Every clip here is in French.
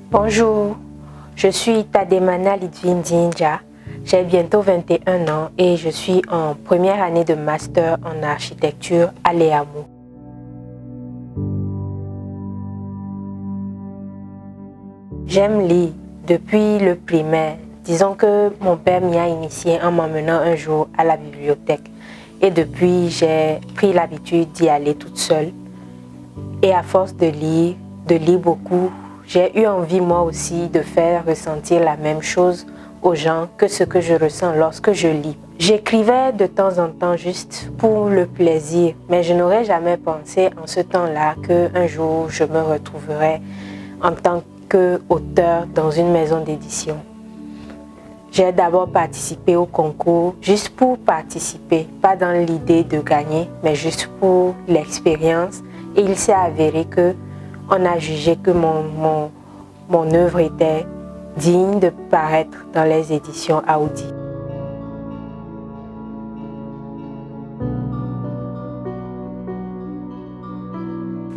Bonjour, je suis Tademana Lidvindinja, j'ai bientôt 21 ans et je suis en première année de master en architecture à l'EAMO. J'aime lire depuis le primaire. Disons que mon père m'y a initié en m'emmenant un jour à la bibliothèque. Et depuis, j'ai pris l'habitude d'y aller toute seule. Et à force de lire beaucoup, j'ai eu envie moi aussi de faire ressentir la même chose aux gens que ce que je ressens lorsque je lis. J'écrivais de temps en temps juste pour le plaisir, mais je n'aurais jamais pensé en ce temps-là qu'un jour je me retrouverais en tant qu'auteur dans une maison d'édition. J'ai d'abord participé au concours juste pour participer, pas dans l'idée de gagner, mais juste pour l'expérience. Et il s'est avéré qu'on a jugé que mon œuvre était digne de paraître dans les éditions Aoudi.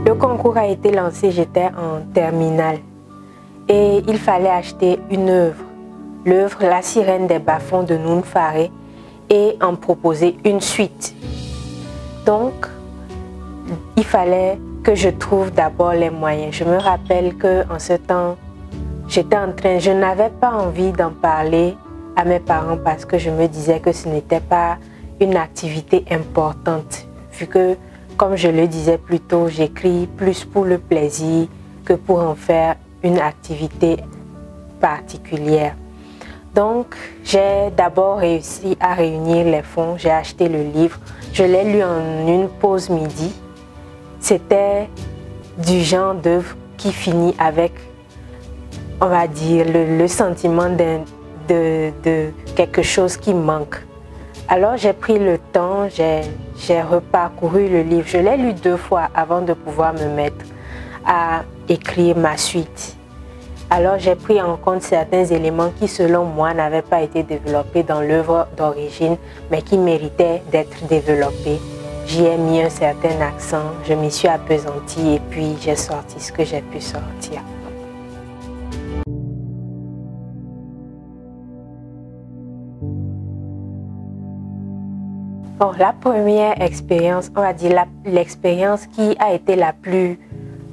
Le concours a été lancé, j'étais en terminale et il fallait acheter une œuvre, l'œuvre La Sirène des bas-fonds de Noun Faré, et en proposer une suite. Donc, il fallait que je trouve d'abord les moyens. Je me rappelle qu'en ce temps, je n'avais pas envie d'en parler à mes parents parce que je me disais que ce n'était pas une activité importante, vu que, comme je le disais plus tôt, j'écris plus pour le plaisir que pour en faire une activité particulière. Donc, j'ai d'abord réussi à réunir les fonds, j'ai acheté le livre, je l'ai lu en une pause midi. C'était du genre d'œuvre qui finit avec, on va dire, le sentiment de quelque chose qui manque. Alors j'ai pris le temps, j'ai reparcouru le livre. Je l'ai lu 2 fois avant de pouvoir me mettre à écrire ma suite. Alors j'ai pris en compte certains éléments qui, selon moi, n'avaient pas été développés dans l'œuvre d'origine, mais qui méritaient d'être développés. J'y ai mis un certain accent, je m'y suis appesantie et puis j'ai sorti ce que j'ai pu sortir. Bon, la première expérience, on va dire l'expérience qui a été la plus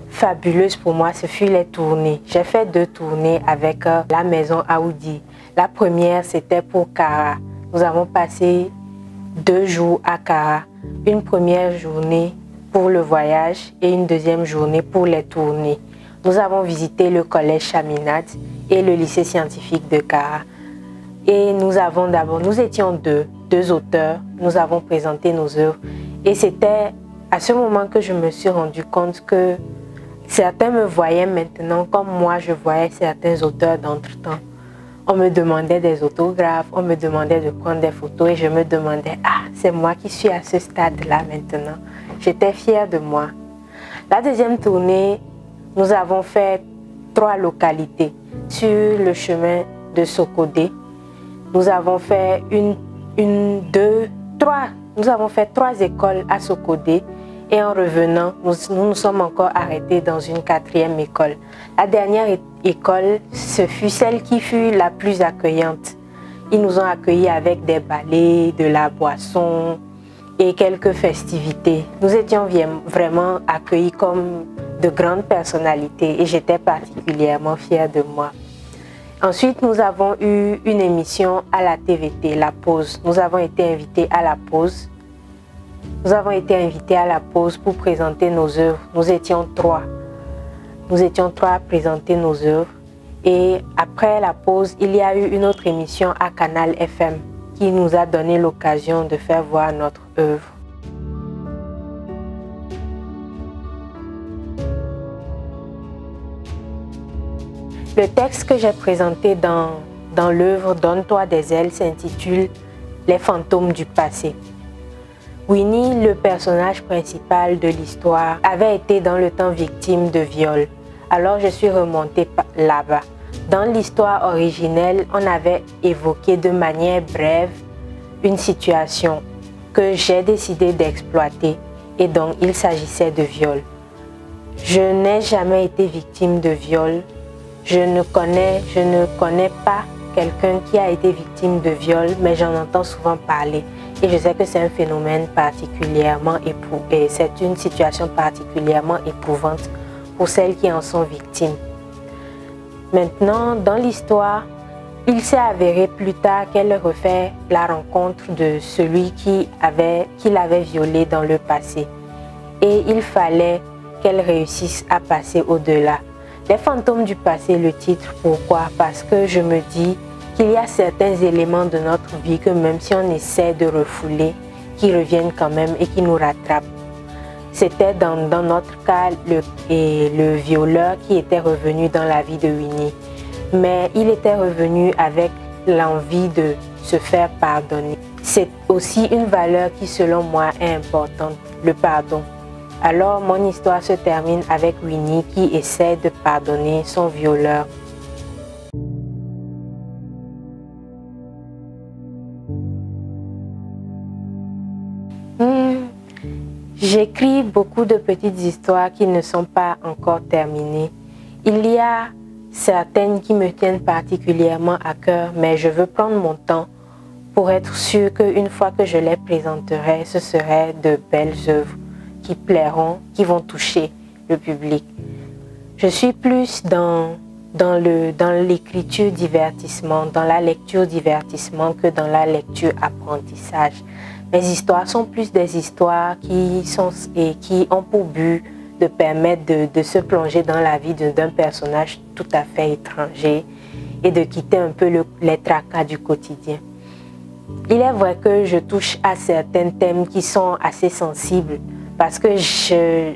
fabuleuse pour moi, ce fut les tournées. J'ai fait 2 tournées avec la maison Aoudi. La première, c'était pour Kara. Nous avons passé 2 jours à Kara. Une première journée pour le voyage et une deuxième journée pour les tournées. Nous avons visité le collège Chaminade et le lycée scientifique de Kara. Et nous étions deux auteurs, nous avons présenté nos œuvres. Et c'était à ce moment que je me suis rendu compte que certains me voyaient maintenant comme moi je voyais certains auteurs d'entre-temps. On me demandait des autographes, on me demandait de prendre des photos et je me demandais, ah, c'est moi qui suis à ce stade-là maintenant. J'étais fière de moi. La deuxième tournée, nous avons fait 3 localités sur le chemin de Sokodé. Nous avons fait nous avons fait 3 écoles à Sokodé. Et en revenant, nous sommes encore arrêtés dans une 4e école. La dernière école, ce fut celle qui fut la plus accueillante. Ils nous ont accueillis avec des balais, de la boisson et quelques festivités. Nous étions vraiment accueillis comme de grandes personnalités et j'étais particulièrement fière de moi. Ensuite, nous avons eu une émission à la TVT, La Pause. Nous avons été invités à La Pause. Nous avons été invités à La Pause pour présenter nos œuvres. Nous étions 3. Nous étions 3 à présenter nos œuvres. Et après La Pause, il y a eu une autre émission à Canal FM qui nous a donné l'occasion de faire voir notre œuvre. Le texte que j'ai présenté dans l'œuvre Donne-toi des ailes s'intitule Les fantômes du passé. Winnie, le personnage principal de l'histoire, avait été dans le temps victime de viol. Alors je suis remontée là-bas. Dans l'histoire originelle, on avait évoqué de manière brève une situation que j'ai décidé d'exploiter et dont il s'agissait de viol. Je n'ai jamais été victime de viol Je ne connais pas quelqu'un qui a été victime de viol, mais j'en entends souvent parler. Et je sais que c'est un phénomène particulièrement et c'est une situation particulièrement éprouvante pour celles qui en sont victimes. Maintenant, dans l'histoire, il s'est avéré plus tard qu'elle refait la rencontre de celui qui l'avait violée dans le passé. Et il fallait qu'elle réussisse à passer au-delà. Les fantômes du passé, le titre, pourquoi? Parce que je me dis qu'il y a certains éléments de notre vie que même si on essaie de refouler, qui reviennent quand même et qui nous rattrapent. C'était dans notre cas le violeur qui était revenu dans la vie de Winnie. Mais il était revenu avec l'envie de se faire pardonner. C'est aussi une valeur qui, selon moi, est importante, le pardon. Alors, mon histoire se termine avec Winnie qui essaie de pardonner son violeur. J'écris beaucoup de petites histoires qui ne sont pas encore terminées. Il y a certaines qui me tiennent particulièrement à cœur, mais je veux prendre mon temps pour être sûre qu'une fois que je les présenterai, ce seraient de belles œuvres qui plairont, qui vont toucher le public. Je suis plus dans l'écriture divertissement, dans la lecture divertissement que dans la lecture apprentissage. Mes histoires sont plus des histoires qui ont pour but de permettre de se plonger dans la vie d'un personnage tout à fait étranger et de quitter un peu les tracas du quotidien. Il est vrai que je touche à certains thèmes qui sont assez sensibles parce que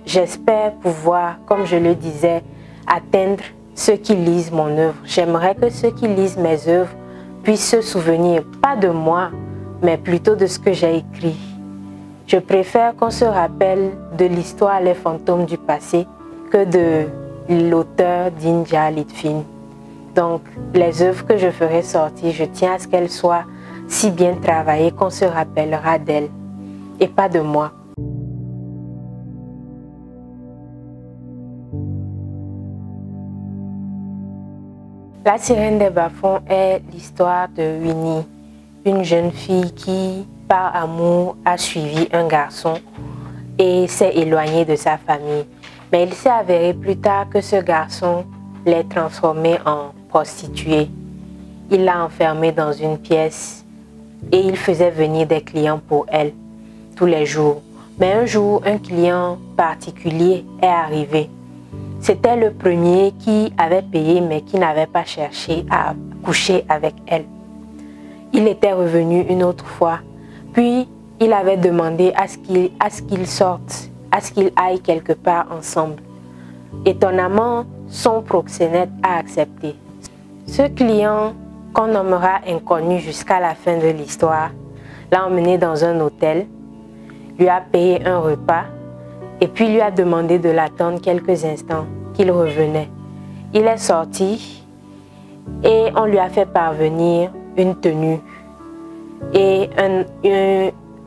j'espère pouvoir, comme je le disais, atteindre ceux qui lisent mon œuvre. J'aimerais que ceux qui lisent mes œuvres puissent se souvenir, pas de moi, mais plutôt de ce que j'ai écrit. Je préfère qu'on se rappelle de l'histoire Les fantômes du passé que de l'auteur Dhindia Litfin. Donc, les œuvres que je ferai sortir, je tiens à ce qu'elles soient si bien travaillées qu'on se rappellera d'elles et pas de moi. La sirène des bas-fonds est l'histoire de Winnie, une jeune fille qui, par amour, a suivi un garçon et s'est éloignée de sa famille. Mais il s'est avéré plus tard que ce garçon l'ait transformée en prostituée. Il l'a enfermée dans une pièce et il faisait venir des clients pour elle tous les jours. Mais un jour, un client particulier est arrivé. C'était le premier qui avait payé mais qui n'avait pas cherché à coucher avec elle. Il était revenu une autre fois, puis il avait demandé à ce qu'ils sortent, à ce qu'ils aillent quelque part ensemble. Étonnamment, son proxénète a accepté. Ce client, qu'on nommera inconnu jusqu'à la fin de l'histoire, l'a emmené dans un hôtel, lui a payé un repas et puis lui a demandé de l'attendre quelques instants qu'il revenait. Il est sorti et on lui a fait parvenir une tenue et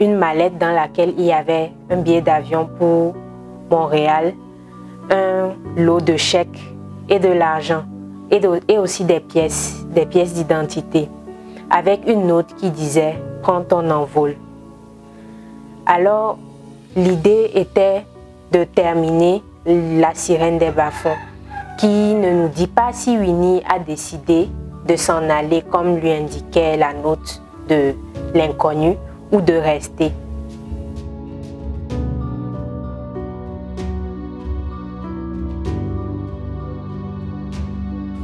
une mallette dans laquelle il y avait un billet d'avion pour Montréal, un lot de chèques et de l'argent et aussi des pièces d'identité avec une note qui disait « Prends ton envol ». Alors, l'idée était de terminer La sirène des bas-fonds, qui ne nous dit pas si Winnie a décidé de s'en aller comme lui indiquait la note de l'inconnu ou de rester.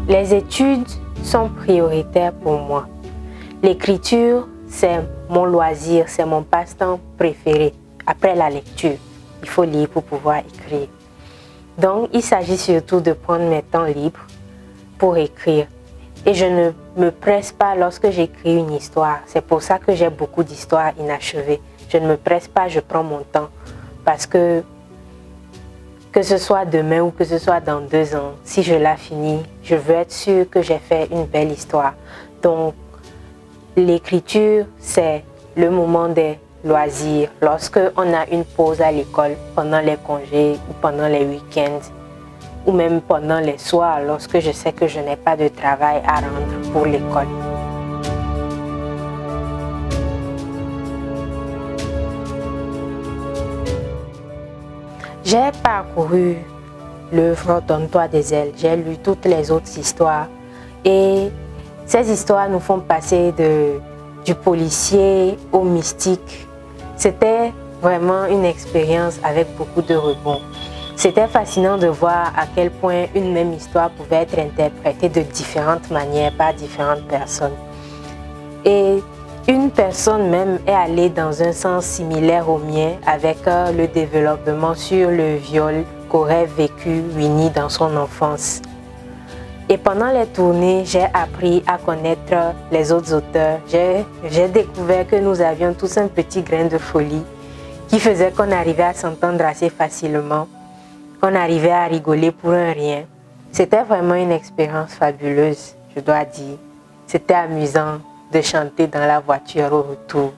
Les études sont prioritaires pour moi. L'écriture, c'est mon loisir, c'est mon passe-temps préféré. Après la lecture, il faut lire pour pouvoir écrire. Donc, il s'agit surtout de prendre mes temps libres pour écrire. Et je ne me presse pas lorsque j'écris une histoire. C'est pour ça que j'ai beaucoup d'histoires inachevées. Je ne me presse pas, je prends mon temps. Parce que ce soit demain ou que ce soit dans 2 ans, si je la finis, je veux être sûre que j'ai fait une belle histoire. Donc, l'écriture, c'est le moment des loisirs. Lorsque on a une pause à l'école, pendant les congés ou pendant les week-ends, ou même pendant les soirs lorsque je sais que je n'ai pas de travail à rendre pour l'école. J'ai parcouru l'œuvre Donne-toi des ailes, j'ai lu toutes les autres histoires et ces histoires nous font passer du policier au mystique. C'était vraiment une expérience avec beaucoup de rebonds. C'était fascinant de voir à quel point une même histoire pouvait être interprétée de différentes manières par différentes personnes. Et une personne même est allée dans un sens similaire au mien avec le développement sur le viol qu'aurait vécu Winnie dans son enfance. Et pendant les tournées, j'ai appris à connaître les autres auteurs. J'ai découvert que nous avions tous un petit grain de folie qui faisait qu'on arrivait à s'entendre assez facilement, qu'on arrivait à rigoler pour un rien. C'était vraiment une expérience fabuleuse, je dois dire. C'était amusant de chanter dans la voiture au retour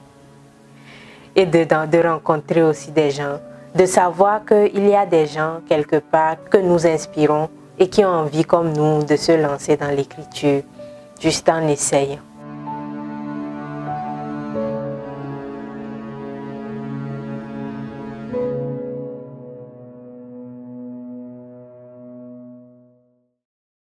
et de rencontrer aussi des gens, de savoir qu'il y a des gens quelque part que nous inspirons et qui ont envie comme nous de se lancer dans l'écriture, juste en essayant.